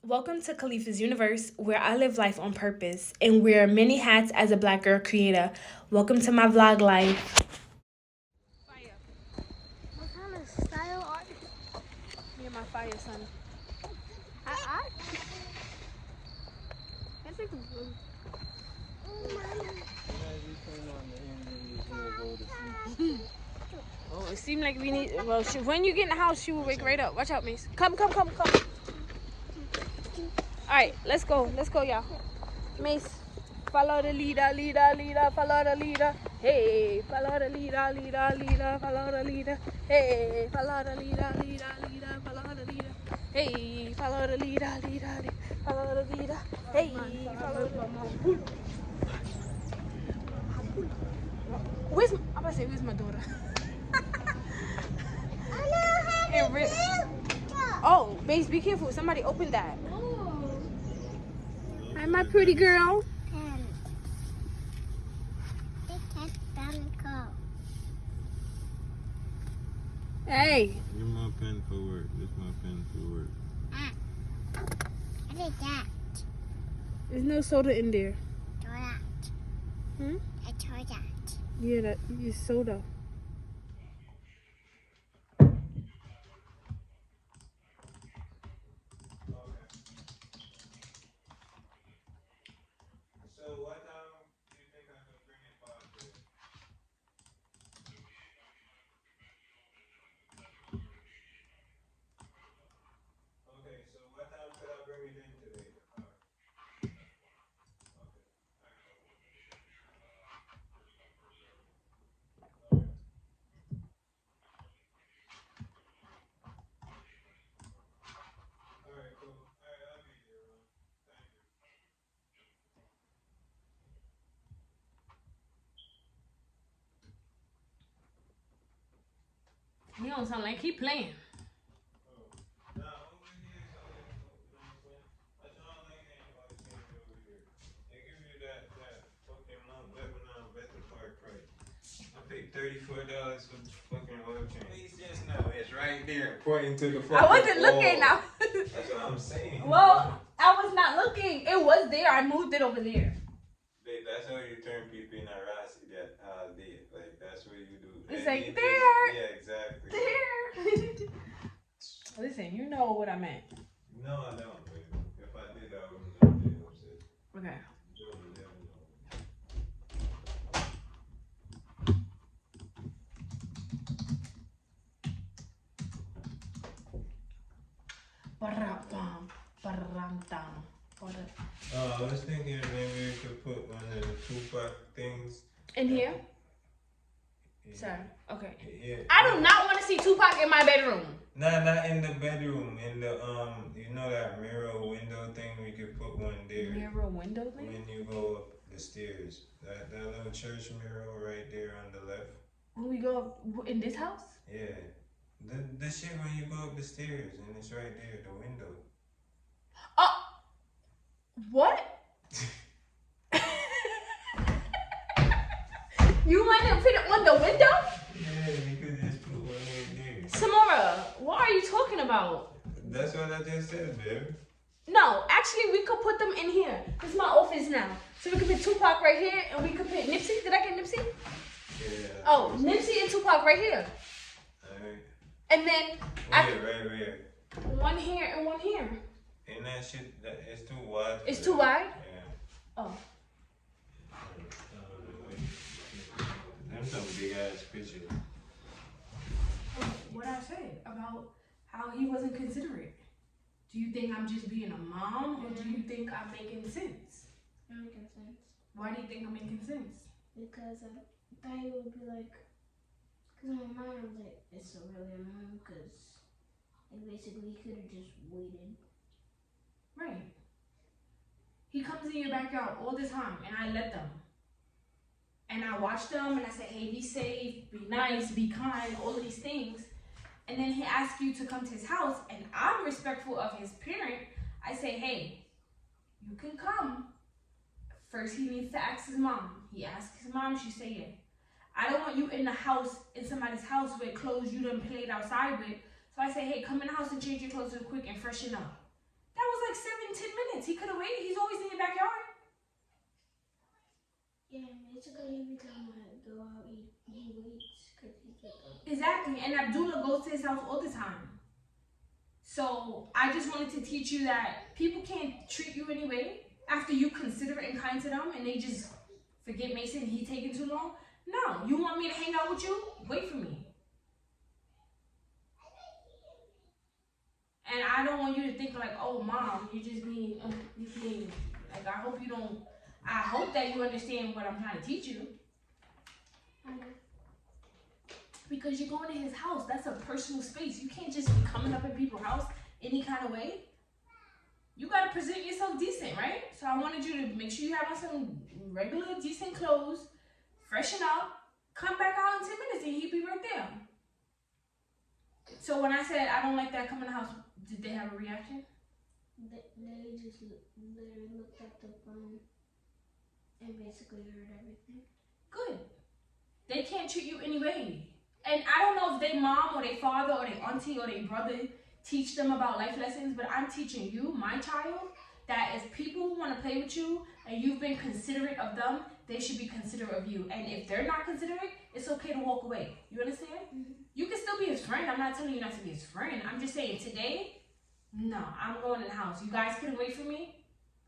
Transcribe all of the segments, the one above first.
Welcome to Kalifa's universe, where I live life on purpose and wear many hats as a Black girl creator. Welcome to my vlog life. Fire. What kind of style are you? Me and my fire, son. I think oh, it seemed like we need. Well, when you get in the house, she will wake right up. Watch out, Mace. Come. All right, let's go, y'all. Mace, follow the leader. Follow the leader. Hey, follow the leader. Follow the leader. Hey, follow the leader. Follow the leader. Hey, follow the leader. Follow the leader. Hey, follow the leader. Where's my daughter? Oh, Base, be careful. Somebody opened that. Hi, my pretty girl. Hey. You're my pen for work. This is my pen for work. What is that? There's no soda in there. Soda. Hmm? I told that. Yeah, that is soda. So what do you think I could bring it back to? Okay, so what time could I bring it in today? Alright, cool. Alright, I'll be there, Ron. Thank you. He don't sound like he playing. Nah, over here is all you know what I'm saying? That's all I ain't always saying over here. They give you that fucking Mount Lebanon better park price. I paid $34 for the fucking oil change. Please just know it's right there, pointing to the fucking I wasn't wall. looking now. That's what I'm saying. Well, I was not looking. It was there. I moved it over there. Babe, that's how you turn people in a Rasi that did. Like, that's what you do. It's And like, it there. Just, yeah, exactly. There. Listen, you know what I meant. No, I don't, babe. If I did, I wouldn't have been upset. Okay. You would never know. I was thinking maybe we could put one of the Tupac things. In here? Yeah. Sorry. Okay. Yeah. I do not want to see Tupac in my bedroom. Nah, not in the bedroom. In the you know that mirror window thing. We could put one there. Mirror window thing? When you go up the stairs, that little church mirror right there on the left. When we go up in this house? Yeah. The shit when you go up the stairs and it's right there, the window. Oh. What? You want to put it on the window? Yeah, you could just put one right there. Samara, what are you talking about? That's what I just said, babe. No, actually, we could put them in here. This is my office now. So we could put Tupac right here, and we could put Nipsey. Did I get Nipsey? Yeah. Oh, Nipsey and Tupac right here. Alright. And then Right. one here and one here. And that shit, it's too wide. It's too wide? Yeah. Oh. Them some big ass pictures. What I said about how he wasn't considerate. Do you think I'm just being a mom, or do you think I'm making sense? You're making sense. Why do you think I'm making sense? Because I thought you would be like, because in my mind I was like, it's so really annoying because like basically he could have just waited. Right. He comes in your backyard all the time, and I let them. And I watch them, and I say, hey, be safe, be nice, be kind, all of these things. And then he asks you to come to his house, and I'm respectful of his parent. I say, hey, you can come. First, he needs to ask his mom. He asks his mom, she say, yeah. I don't want you in the house, in somebody's house with clothes you done played outside with. So I say, hey, come in the house and change your clothes real quick and freshen up. That was like basically every time I go out, he waits because he's like, Exactly, and Abdullah goes to his house all the time. So I just wanted to teach you that people can't treat you anyway after you considerate and kind to them, and they just forget Mason. He taking too long. No, you want me to hang out with you? Wait for me. And I don't want you to think like, oh, mom, you just being like. I hope you don't. I hope that you understand what I'm trying to teach you. Because you're going to his house. That's a personal space. You can't just be coming up in people's house any kind of way. You got to present yourself decent, right? So I wanted you to make sure you have on some regular, decent clothes, freshen up, come back out in 10 minutes, and he'd be right there. So when I said I don't like that, come in the house, did they have a reaction? They just literally looked at the phone and basically heard everything. Good. They can't treat you anyway. And I don't know if their mom or their father or their auntie or their brother teach them about life lessons, but I'm teaching you, my child, that if people want to play with you and you've been considerate of them, they should be considerate of you. And if they're not considerate, it's okay to walk away. You understand? Mm-hmm. You can still be his friend. I'm not telling you not to be his friend. I'm just saying today, no, I'm going in the house. You guys couldn't wait for me?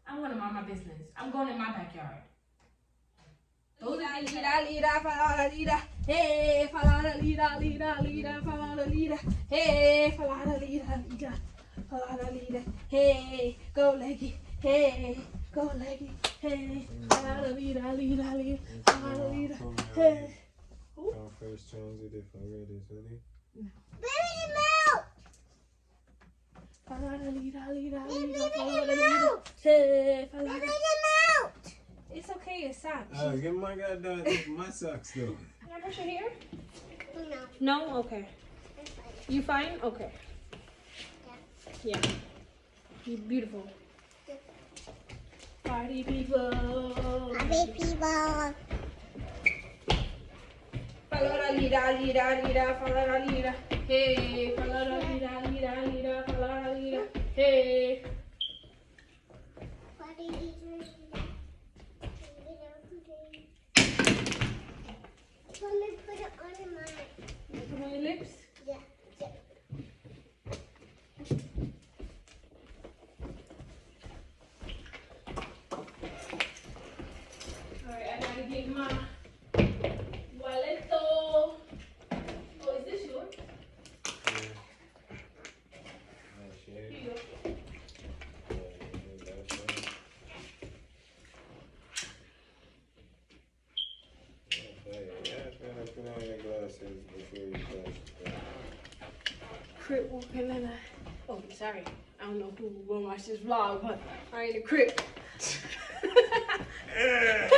I'm going to mind my business. I'm going in my backyard. Those are things that... Hey, falada lida, lida, lida, falada lida. Hey, falada lida, lida, falada lida. Hey, go leggy. Hey, go leggy. Hey, falada lida, lida, lida, falada lida. Hey. I'll first transit if I read it, really. Baby milk! Falada lida, lida, Baby lida, falada lida. milk! Hey, falada. Baby milk! It's okay, it's socks. Get my goddamn my socks though. Can I brush your hair? No. No? Okay. You fine? Okay. Yeah. You're beautiful. Party people. Happy people. Falada lida, lida, lida, falada lida. Hey, falada lida, lida, lida, falada lida. Hey. What did you do? Let me put it on my... Put on your lips? Yeah. Alright, I gotta get my walleto. Oh, is this yours? Here you go. Put on your glasses before you touch. Crip walking in a... Oh, sorry. I don't know who will watch this vlog, but I ain't a crip. Hey,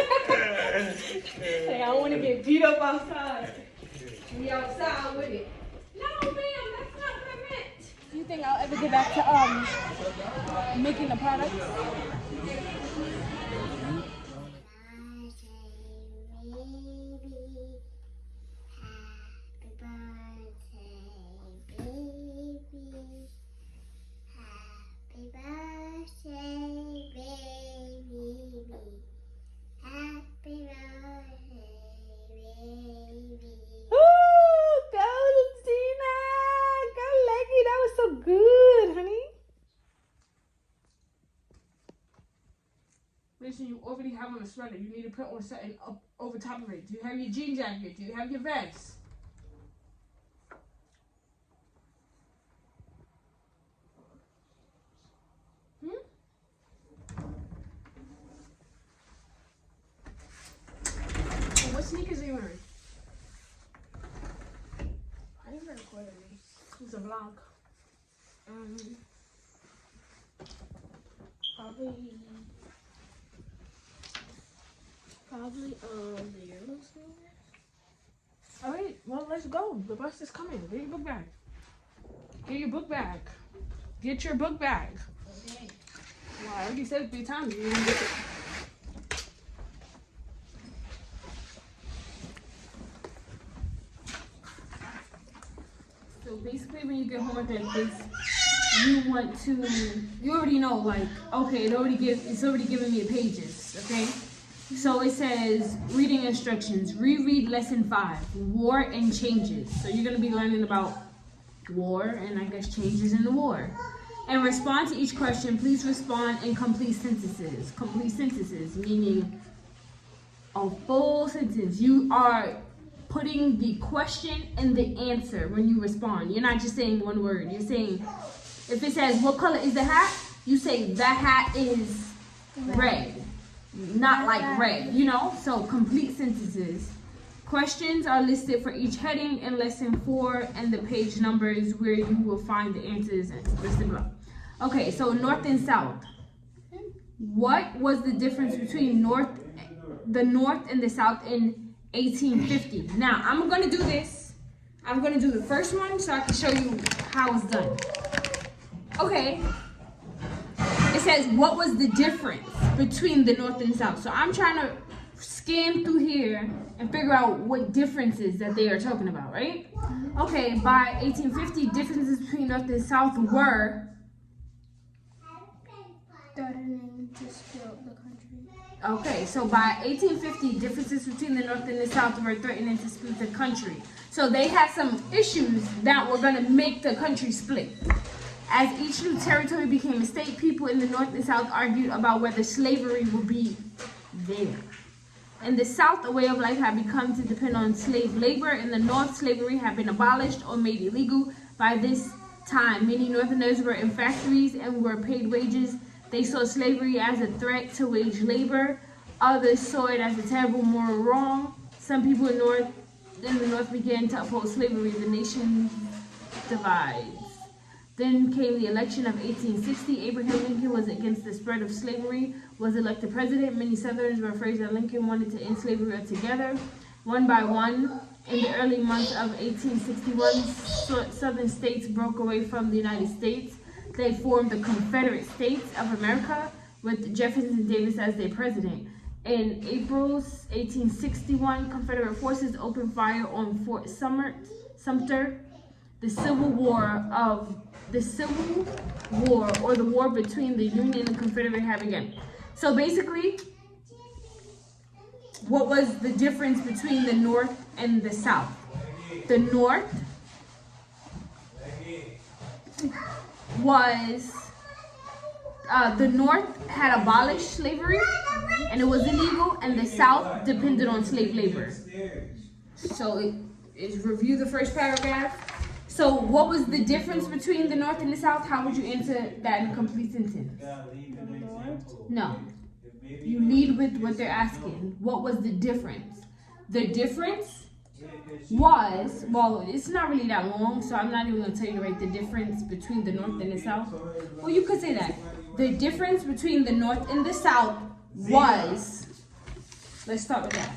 I don't want to get beat up outside. Be outside with it. No, ma'am, that's not what I meant. Do you think I'll ever get back to making the products? Listen, you already have on a sweater. You need to put on something up over top of it. Do you have your jean jacket? Do you have your vest? So what sneakers are you wearing? I didn't record this. It's a vlog. Probably the yellow sneakers. All right, well, let's go. The bus is coming. Get your book bag. Get your book bag. Get your book bag. Okay. Well, I already said it 3 times. You didn't get it. So basically, when you get home with this, you want to, you already know, like, okay, it's already giving me pages, okay? So it says reading instructions. Reread lesson 5, war and changes. So you're gonna be learning about war and I guess changes in the war. And respond to each question. Please respond in complete sentences. Complete sentences meaning a full sentence. You are putting the question and the answer when you respond. You're not just saying one word. You're saying, if it says, what color is the hat? You say, that hat is red. Not like red, you know? So complete sentences. Questions are listed for each heading in lesson 4 and the page numbers where you will find the answers listed below. Okay, so north and south. What was the difference between the north and the south in 1850? Now, I'm gonna do this. I'm gonna do the first one so I can show you how it's done. Okay. It says, what was the difference between the north and south? So I'm trying to scan through here and figure out what differences that they are talking about, right? Okay, by 1850, differences between north and south were threatening to split the country. okay, so by 1850, differences between the north and the south were threatening to split the country. So they had some issues that were gonna make the country split. As each new territory became a state, people in the north and south argued about whether slavery would be there. In the south, a way of life had become to depend on slave labor. In the north, slavery had been abolished or made illegal. By this time, many northerners were in factories and were paid wages. They saw slavery as a threat to wage labor. Others saw it as a terrible moral wrong. Some people in the north began to oppose slavery. The nation divides. Then came the election of 1860. Abraham Lincoln was against the spread of slavery, was elected president. Many Southerners were afraid that Lincoln wanted to end slavery altogether. One by one, in the early months of 1861, Southern states broke away from the United States. They formed the Confederate States of America with Jefferson Davis as their president. In April 1861, Confederate forces opened fire on Fort Sumter. The Civil War, or the war between the Union and Confederate had begun. So basically, what was the difference between the North and the South? The North was, the North had abolished slavery and it was illegal, and the South depended on slave labor. So it's review the first paragraph. So what was the difference between the North and the South? How would you answer that in a complete sentence? No. You lead with what they're asking. What was the difference? The difference was, well, it's not really that long, so I'm not even going to tell you to write the difference between the North and the South. Well, you could say that. The difference between the North and the South was, let's start with that.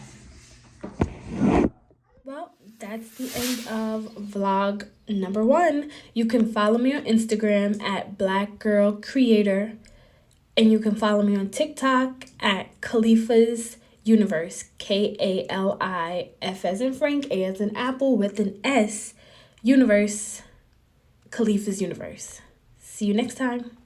Well, that's the end of vlog number 1. You can follow me on Instagram at blackgirlcreator, and you can follow me on TikTok at Kalifa's Universe, Kalif as in Frank, A as in Apple with an S, Universe, Kalifa's Universe. See you next time.